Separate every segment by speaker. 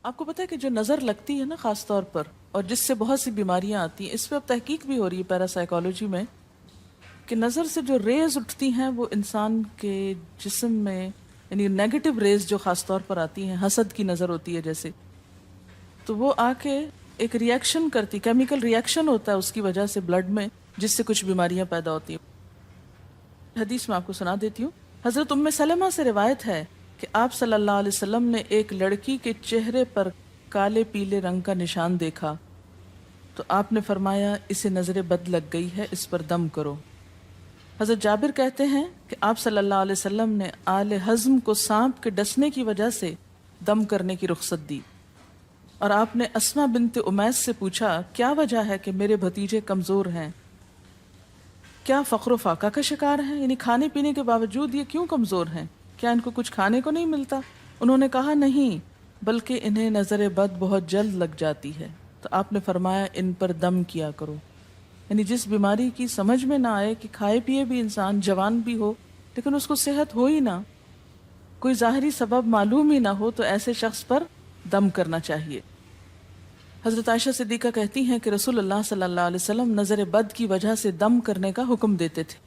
Speaker 1: آپ کو پتہ ہے کہ جو نظر لگتی ہے نا خاص طور پر، اور جس سے بہت سی بیماریاں آتی ہیں، اس پہ اب تحقیق بھی ہو رہی ہے پیراسائیکالوجی میں، کہ نظر سے جو ریز اٹھتی ہیں وہ انسان کے جسم میں، یعنی نیگیٹو ریز جو خاص طور پر آتی ہیں، حسد کی نظر ہوتی ہے جیسے، تو وہ آ کے ایک ریئیکشن کرتی، کیمیکل ریئیکشن ہوتا ہے اس کی وجہ سے بلڈ میں، جس سے کچھ بیماریاں پیدا ہوتی ہیں۔ حدیث میں آپ کو سنا دیتی ہوں۔ حضرت ام سلمہ سے روایت ہے کہ آپ صلی اللہ علیہ وسلم نے ایک لڑکی کے چہرے پر کالے پیلے رنگ کا نشان دیکھا تو آپ نے فرمایا اسے نظر بد لگ گئی ہے، اس پر دم کرو۔ حضرت جابر کہتے ہیں کہ آپ صلی اللہ علیہ وسلم نے آل حزم کو سانپ کے ڈسنے کی وجہ سے دم کرنے کی رخصت دی، اور آپ نے اسما بنت امیس سے پوچھا کیا وجہ ہے کہ میرے بھتیجے کمزور ہیں، کیا فقر و فاقہ کا شکار ہیں، یعنی کھانے پینے کے باوجود یہ کیوں کمزور ہیں، کیا ان کو کچھ کھانے کو نہیں ملتا؟ انہوں نے کہا نہیں، بلکہ انہیں نظر بد بہت جلد لگ جاتی ہے، تو آپ نے فرمایا ان پر دم کیا کرو۔ یعنی جس بیماری کی سمجھ میں نہ آئے کہ کھائے پیے بھی انسان جوان بھی ہو لیکن اس کو صحت ہو ہی نہ، کوئی ظاہری سبب معلوم ہی نہ ہو، تو ایسے شخص پر دم کرنا چاہیے۔ حضرت عائشہ صدیقہ کہتی ہیں کہ رسول اللہ صلی اللہ علیہ وسلم نظر بد کی وجہ سے دم کرنے کا حکم دیتے تھے۔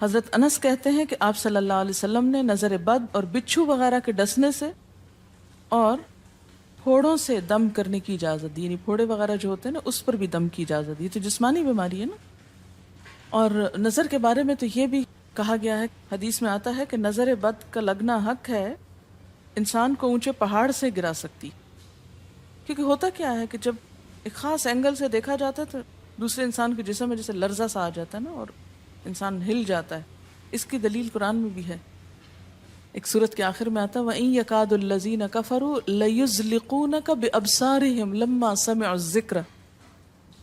Speaker 1: حضرت انس کہتے ہیں کہ آپ صلی اللہ علیہ وسلم نے نظر بد اور بچھو وغیرہ کے ڈسنے سے اور پھوڑوں سے دم کرنے کی اجازت دی، یعنی پھوڑے وغیرہ جو ہوتے ہیں نا اس پر بھی دم کی اجازت دی، تو جسمانی بیماری ہے نا۔ اور نظر کے بارے میں تو یہ بھی کہا گیا ہے، حدیث میں آتا ہے کہ نظر بد کا لگنا حق ہے، انسان کو اونچے پہاڑ سے گرا سکتی، کیونکہ ہوتا کیا ہے کہ جب ایک خاص اینگل سے دیکھا جاتا ہے تو دوسرے انسان کے جسم میں جیسے لرزہ سا آ جاتا ہے نا، اور انسان ہل جاتا ہے۔ اس کی دلیل قرآن میں بھی ہے، ایک سورت کے آخر میں آتا ہے وَإِن يَكَادُ الَّذِينَ كَفَرُوا لَيُزْلِقُونَكَ بِأَبْصَارِهِمْ لَمَّا سَمِعُوا الذِّكْرَ،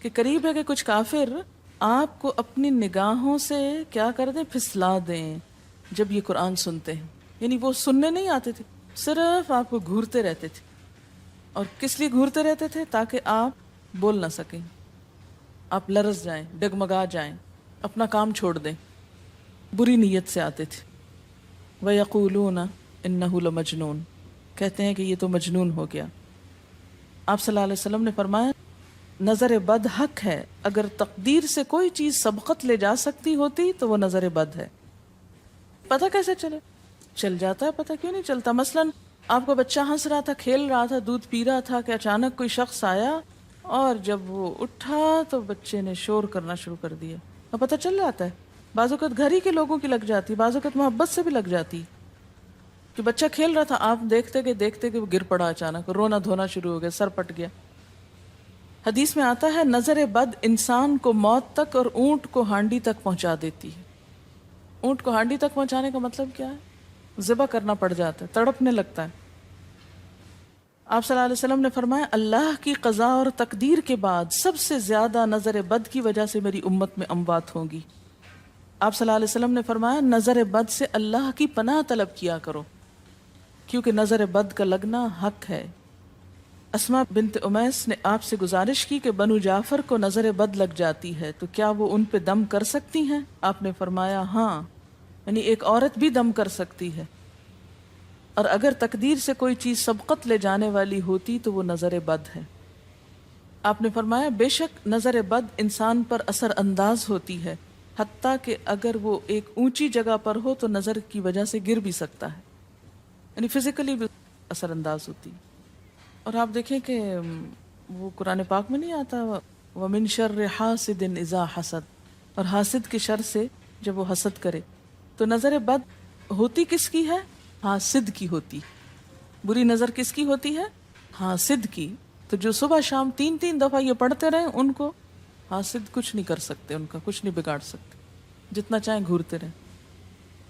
Speaker 1: کہ قریب ہے کہ کچھ کافر آپ کو اپنی نگاہوں سے کیا کر دیں، پھسلا دیں جب یہ قرآن سنتے ہیں۔ یعنی وہ سننے نہیں آتے تھے، صرف آپ کو گھورتے رہتے تھے۔ اور کس لیے گھورتے رہتے تھے؟ تاکہ آپ بول نہ سکیں، آپ لرز جائیں، ڈگمگا جائیں، اپنا کام چھوڑ دیں، بری نیت سے آتے تھے۔ وَيَقُولُونَ إِنَّهُ لَمَجْنُونَ، کہتے ہیں کہ یہ تو مجنون ہو گیا۔ آپ صلی اللہ علیہ وسلم نے فرمایا نظر بد حق ہے، اگر تقدیر سے کوئی چیز سبقت لے جا سکتی ہوتی تو وہ نظر بد ہے۔ پتہ کیسے چلے؟ چل جاتا ہے، پتہ کیوں نہیں چلتا؟ مثلاً آپ کا بچہ ہنس رہا تھا، کھیل رہا تھا، دودھ پی رہا تھا کہ اچانک کوئی شخص آیا اور جب وہ اٹھا تو بچے نے شور کرنا شروع کر دیا، اور پتہ چل جاتا ہے۔ بعض اوقات گھر ہی کے لوگوں کی لگ جاتی، بعض اوقات محبت سے بھی لگ جاتی، کہ بچہ کھیل رہا تھا، آپ دیکھتے کہ وہ گر پڑا، اچانک رونا دھونا شروع ہو گیا، سر پٹ گیا۔ حدیث میں آتا ہے نظر بد انسان کو موت تک اور اونٹ کو ہانڈی تک پہنچا دیتی ہے۔ اونٹ کو ہانڈی تک پہنچانے کا مطلب کیا ہے؟ ذبح کرنا پڑ جاتا ہے، تڑپنے لگتا ہے۔ آپ صلی اللہ علیہ وسلم نے فرمایا اللہ کی قضاء اور تقدیر کے بعد سب سے زیادہ نظر بد کی وجہ سے میری امت میں اموات ہوں گی۔ آپ صلی اللہ علیہ وسلم نے فرمایا نظر بد سے اللہ کی پناہ طلب کیا کرو، کیونکہ نظر بد کا لگنا حق ہے۔ اسما بنت امیس نے آپ سے گزارش کی کہ بنو جعفر کو نظر بد لگ جاتی ہے تو کیا وہ ان پہ دم کر سکتی ہیں؟ آپ نے فرمایا ہاں، یعنی ایک عورت بھی دم کر سکتی ہے، اور اگر تقدیر سے کوئی چیز سبقت لے جانے والی ہوتی تو وہ نظر بد ہے۔ آپ نے فرمایا بے شک نظر بد انسان پر اثر انداز ہوتی ہے، حتیٰ کہ اگر وہ ایک اونچی جگہ پر ہو تو نظر کی وجہ سے گر بھی سکتا ہے، یعنی فزیکلی بھی اثر انداز ہوتی۔ اور آپ دیکھیں کہ وہ قرآن پاک میں نہیں آتا وَمِن شَرِّ حَاسِدٍ إِذَا حَسَد، اور حاسد کی شر سے جب وہ حسد کرے، تو نظر بد ہوتی کس کی ہے؟ حاسد کی ہوتی۔ بری نظر کس کی ہوتی ہے؟ حاسد کی۔ تو جو صبح شام 3 دفعہ یہ پڑھتے رہیں ان کو حاسد کچھ نہیں کر سکتے، ان کا کچھ نہیں بگاڑ سکتے، جتنا چاہیں گھورتے رہیں۔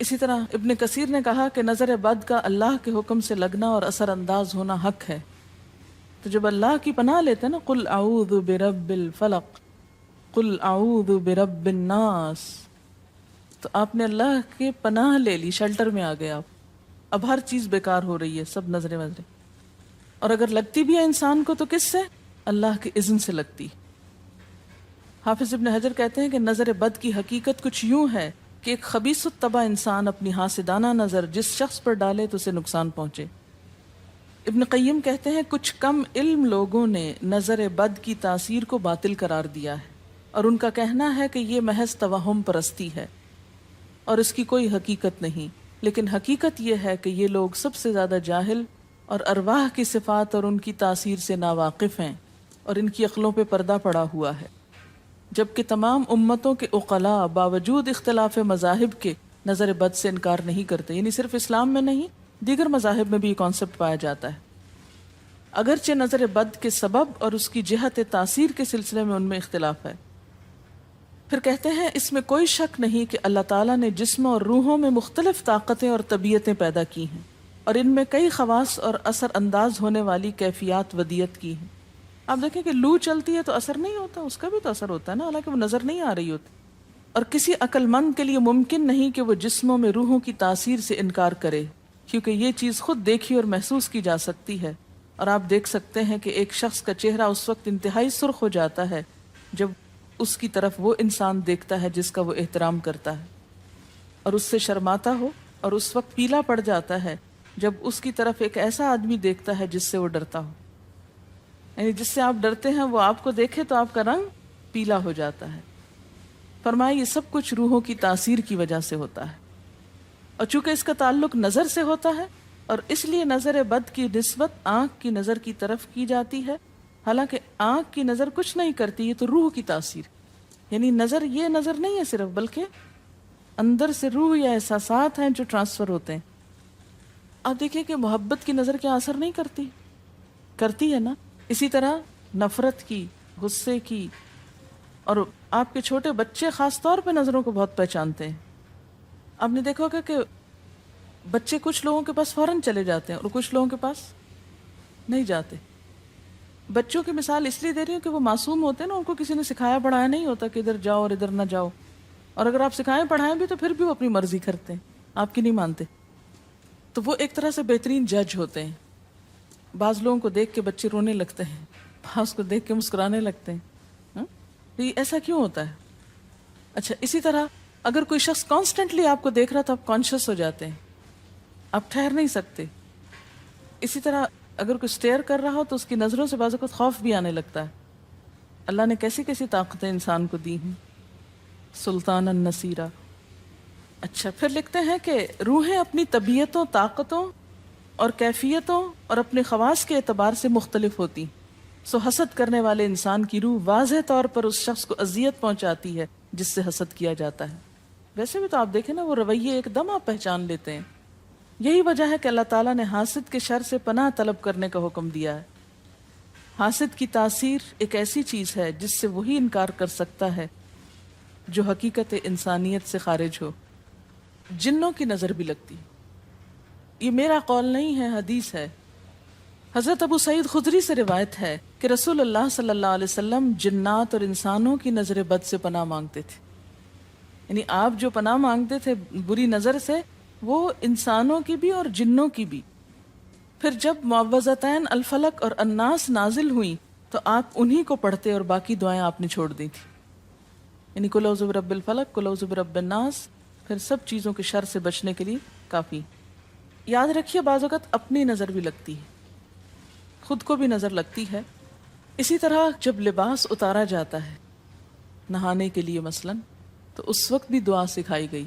Speaker 1: اسی طرح ابن کثیر نے کہا کہ نظر بد کا اللہ کے حکم سے لگنا اور اثر انداز ہونا حق ہے۔ تو جب اللہ کی پناہ لیتے ہیں نا قل اعوذ برب الفلق قل اعوذ برب الناس، تو آپ نے اللہ کے پناہ لے لی، شیلٹر میں آ گئے آپ۔ اب ہر چیز بیکار ہو رہی ہے، سب نظریں وظریں، اور اگر لگتی بھی ہے انسان کو تو کس سے؟ اللہ کے اذن سے لگتی۔ حافظ ابن حجر کہتے ہیں کہ نظر بد کی حقیقت کچھ یوں ہے کہ ایک خبیث الطبع انسان اپنی حاسدانہ نظر جس شخص پر ڈالے تو اسے نقصان پہنچے۔ ابن قیم کہتے ہیں کچھ کم علم لوگوں نے نظر بد کی تاثیر کو باطل قرار دیا ہے، اور ان کا کہنا ہے کہ یہ محض توہم پرستی ہے اور اس کی کوئی حقیقت نہیں، لیکن حقیقت یہ ہے کہ یہ لوگ سب سے زیادہ جاہل اور ارواح کی صفات اور ان کی تاثیر سے ناواقف ہیں، اور ان کی عقلوں پہ پردہ پڑا ہوا ہے، جبکہ تمام امتوں کے عقلاء باوجود اختلاف مذاہب کے نظر بد سے انکار نہیں کرتے، یعنی صرف اسلام میں نہیں، دیگر مذاہب میں بھی یہ کانسیپٹ پایا جاتا ہے، اگرچہ نظر بد کے سبب اور اس کی جہت تاثیر کے سلسلے میں ان میں اختلاف ہے۔ پھر کہتے ہیں اس میں کوئی شک نہیں کہ اللہ تعالیٰ نے جسموں اور روحوں میں مختلف طاقتیں اور طبیعتیں پیدا کی ہیں، اور ان میں کئی خواص اور اثر انداز ہونے والی کیفیات ودیت کی ہیں۔ آپ دیکھیں کہ لو چلتی ہے تو اثر نہیں ہوتا، اس کا بھی تو اثر ہوتا ہے نا، حالانکہ وہ نظر نہیں آ رہی ہوتی، اور کسی عقل مند کے لیے ممکن نہیں کہ وہ جسموں میں روحوں کی تاثیر سے انکار کرے، کیونکہ یہ چیز خود دیکھی اور محسوس کی جا سکتی ہے، اور آپ دیکھ سکتے ہیں کہ ایک شخص کا چہرہ اس وقت انتہائی سرخ ہو جاتا ہے جب اس کی طرف وہ انسان دیکھتا ہے جس کا وہ احترام کرتا ہے، اور اس سے شرماتا ہو، اور اس وقت پیلا پڑ جاتا ہے جب اس کی طرف ایک ایسا آدمی دیکھتا ہے جس سے وہ ڈرتا ہو، یعنی جس سے آپ ڈرتے ہیں وہ آپ کو دیکھے تو آپ کا رنگ پیلا ہو جاتا ہے۔ فرمایا یہ سب کچھ روحوں کی تاثیر کی وجہ سے ہوتا ہے، اور چونکہ اس کا تعلق نظر سے ہوتا ہے اور اس لیے نظر بد کی نسبت آنکھ کی نظر کی طرف کی جاتی ہے، حالانکہ آنکھ کی نظر کچھ نہیں کرتی، یہ تو روح کی تاثیر، یعنی نظر یہ نظر نہیں ہے صرف، بلکہ اندر سے روح یا احساسات ہیں جو ٹرانسفر ہوتے ہیں۔ آپ دیکھیں کہ محبت کی نظر کیا اثر نہیں کرتی، کرتی ہے نا، اسی طرح نفرت کی، غصے کی، اور آپ کے چھوٹے بچے خاص طور پہ نظروں کو بہت پہچانتے ہیں۔ آپ نے دیکھا ہوگا کہ بچے کچھ لوگوں کے پاس فوراً چلے جاتے ہیں اور کچھ لوگوں کے پاس نہیں جاتے۔ بچوں کی مثال اس لیے دے رہی ہوں کہ وہ معصوم ہوتے ہیں نا، ان کو کسی نے سکھایا پڑھایا نہیں ہوتا کہ ادھر جاؤ اور ادھر نہ جاؤ، اور اگر آپ سکھائیں پڑھائیں بھی تو پھر بھی وہ اپنی مرضی کرتے ہیں، آپ کی نہیں مانتے، تو وہ ایک طرح سے بہترین جج ہوتے ہیں۔ بعض لوگوں کو دیکھ کے بچے رونے لگتے ہیں، بعض کو دیکھ کے مسکرانے لگتے ہیں، تو یہ ایسا کیوں ہوتا ہے؟ اچھا، اسی طرح اگر کوئی شخص کانسٹنٹلی آپ کو دیکھ رہا تو آپ کانشیس ہو جاتے ہیں، آپ ٹھہر نہیں سکتے۔ اسی طرح اگر کوئی سٹیئر کر رہا ہو تو اس کی نظروں سے بعض اوقات خوف بھی آنے لگتا ہے۔ اللہ نے کیسی کیسی طاقتیں انسان کو دی ہیں، سلطان النصیرہ۔ اچھا، پھر لکھتے ہیں کہ روحیں اپنی طبیعتوں، طاقتوں اور کیفیتوں اور اپنے خواص کے اعتبار سے مختلف ہوتی، سو حسد کرنے والے انسان کی روح واضح طور پر اس شخص کو اذیت پہنچاتی ہے جس سے حسد کیا جاتا ہے۔ ویسے بھی تو آپ دیکھیں نا، وہ رویے ایک دم آپ پہچان لیتے ہیں۔ یہی وجہ ہے کہ اللہ تعالیٰ نے حاسد کے شر سے پناہ طلب کرنے کا حکم دیا ہے۔ حاسد کی تاثیر ایک ایسی چیز ہے جس سے وہی انکار کر سکتا ہے جو حقیقت انسانیت سے خارج ہو۔ جنوں کی نظر بھی لگتی، یہ میرا قول نہیں ہے، حدیث ہے۔ حضرت ابو سعید خدری سے روایت ہے کہ رسول اللہ صلی اللہ علیہ وسلم جنات اور انسانوں کی نظر بد سے پناہ مانگتے تھے، یعنی آپ جو پناہ مانگتے تھے بری نظر سے، وہ انسانوں کی بھی اور جنوں کی بھی۔ پھر جب معوذتین الفلق اور الناس نازل ہوئیں تو آپ انہی کو پڑھتے اور باقی دعائیں آپ نے چھوڑ دی تھی، یعنی قل اعوذ برب الفلق، قل اعوذ برب الناس، پھر سب چیزوں کے شر سے بچنے کے لیے کافی۔ یاد رکھیے بعض اوقات اپنی نظر بھی لگتی ہے، خود کو بھی نظر لگتی ہے۔ اسی طرح جب لباس اتارا جاتا ہے نہانے کے لیے مثلاً، تو اس وقت بھی دعا سکھائی گئی،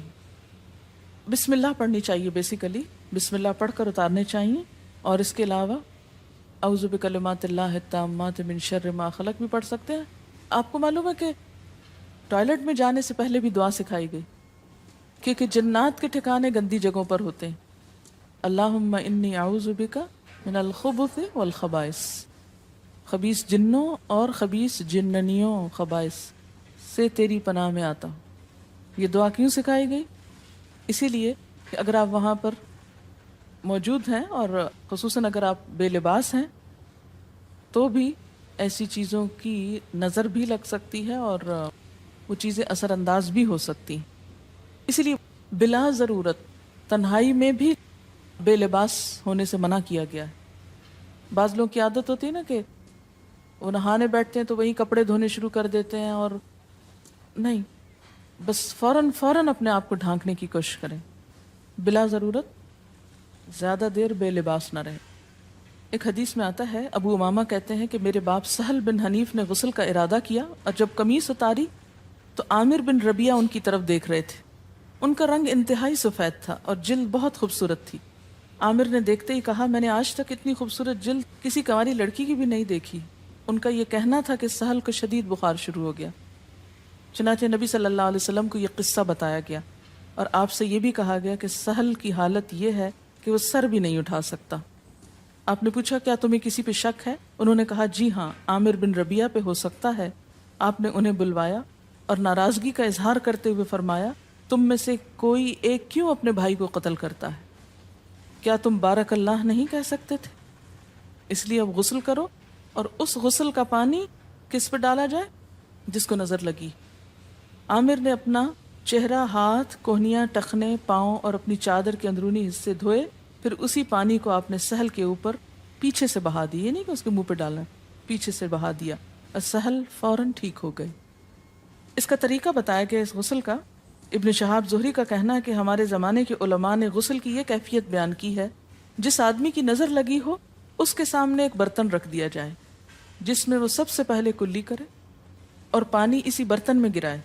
Speaker 1: بسم اللہ پڑھنی چاہیے، بیسیکلی بسم اللہ پڑھ کر اتارنے چاہیے، اور اس کے علاوہ اعوذ بکلمات اللہ التامات من شر ما خلق بھی پڑھ سکتے ہیں۔ آپ کو معلوم ہے کہ ٹوائلٹ میں جانے سے پہلے بھی دعا سکھائی گئی، کیونکہ جنات کے ٹھکانے گندی جگہوں پر ہوتے ہیں۔ اللہم انی اعوذ بک من الخبث والخبائث، خبیث جنوں اور خبیث جننیوں، خبائث سے تیری پناہ میں آتا ہوں۔ یہ دعا کیوں سکھائی گئی؟ اسی لیے کہ اگر آپ وہاں پر موجود ہیں، اور خصوصاً اگر آپ بے لباس ہیں، تو بھی ایسی چیزوں کی نظر بھی لگ سکتی ہے اور وہ چیزیں اثر انداز بھی ہو سکتی ہیں۔ اسی لیے بلا ضرورت تنہائی میں بھی بے لباس ہونے سے منع کیا گیا ہے۔ بعض لوگوں کی عادت ہوتی ہے نا کہ وہ نہانے بیٹھتے ہیں تو وہیں کپڑے دھونے شروع کر دیتے ہیں، اور نہیں، بس فوراً اپنے آپ کو ڈھانکنے کی کوشش کریں، بلا ضرورت زیادہ دیر بے لباس نہ رہے۔ ایک حدیث میں آتا ہے، ابو امامہ کہتے ہیں کہ میرے باپ سہل بن حنیف نے غسل کا ارادہ کیا اور جب قمیص اتاری تو عامر بن ربیعہ ان کی طرف دیکھ رہے تھے۔ ان کا رنگ انتہائی سفید تھا اور جلد بہت خوبصورت تھی۔ عامر نے دیکھتے ہی کہا، میں نے آج تک اتنی خوبصورت جلد کسی کنواری لڑکی کی بھی نہیں دیکھی۔ ان کا یہ کہنا تھا کہ سہل کو شدید بخار شروع ہو گیا۔ چنانچہ نبی صلی اللہ علیہ وسلم کو یہ قصہ بتایا گیا اور آپ سے یہ بھی کہا گیا کہ سہل کی حالت یہ ہے کہ وہ سر بھی نہیں اٹھا سکتا۔ آپ نے پوچھا، کیا تمہیں کسی پہ شک ہے؟ انہوں نے کہا، جی ہاں، عامر بن ربیعہ پہ ہو سکتا ہے۔ آپ نے انہیں بلوایا اور ناراضگی کا اظہار کرتے ہوئے فرمایا، تم میں سے کوئی ایک کیوں اپنے بھائی کو قتل کرتا ہے؟ کیا تم بارک اللہ نہیں کہہ سکتے تھے؟ اس لیے اب غسل کرو، اور اس غسل کا پانی کس پہ ڈالا جائے؟ جس کو نظر لگی۔ عامر نے اپنا چہرہ، ہاتھ، کوہنیاں، ٹخنے، پاؤں اور اپنی چادر کے اندرونی حصے دھوئے، پھر اسی پانی کو آپ نے سہل کے اوپر پیچھے سے بہا دی، یہ نہیں کہ اس کے منہ پہ ڈالنا، پیچھے سے بہا دیا، اور سہل فوراً ٹھیک ہو گئے۔ اس کا طریقہ بتایا گیا اس غسل کا۔ ابن شہاب زہری کا کہنا ہے کہ ہمارے زمانے کے علماء نے غسل کی یہ کیفیت بیان کی ہے، جس آدمی کی نظر لگی ہو اس کے سامنے ایک برتن رکھ دیا جائے جس میں وہ سب سے پہلے کلی کرے اور پانی اسی برتن میں گرائے،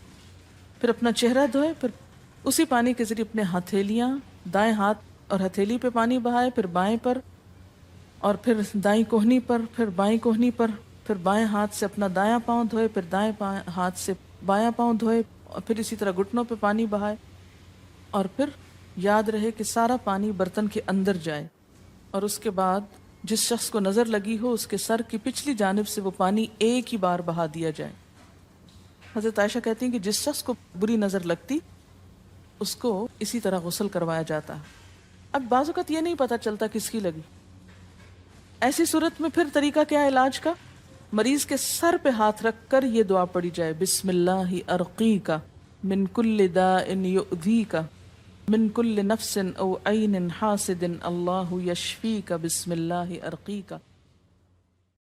Speaker 1: پھر اپنا چہرہ دھوئے، پھر اسی پانی کے ذریعے اپنے ہتھیلیاں، دائیں ہاتھ اور ہتھیلی پہ پانی بہائے، پھر بائیں پر، اور پھر دائیں کوہنی پر، پھر بائیں کوہنی پر، پھر بائیں ہاتھ سے اپنا دایاں پاؤں دھوئے، پھر دائیں ہاتھ سے بایاں پاؤں دھوئے، اور پھر اسی طرح گھٹنوں پہ پانی بہائے، اور پھر یاد رہے کہ سارا پانی برتن کے اندر جائے، اور اس کے بعد جس شخص کو نظر لگی ہو اس کے سر کی پچھلی جانب سے وہ پانی ایک ہی بار بہا دیا جائے۔ حضرت عائشہ کہتی ہیں کہ جس شخص کو بری نظر لگتی اس کو اسی طرح غسل کروایا جاتا۔ اب بعض اوقات یہ نہیں پتہ چلتا کس کی لگی، ایسی صورت میں پھر طریقہ کیا ہے علاج کا؟ مریض کے سر پہ ہاتھ رکھ کر یہ دعا پڑھی جائے، بسم اللہ ارقیک من کل داء یؤذیک من کل نفس او عین حاسد اللہ یشفیک بسم اللہ ارقیک۔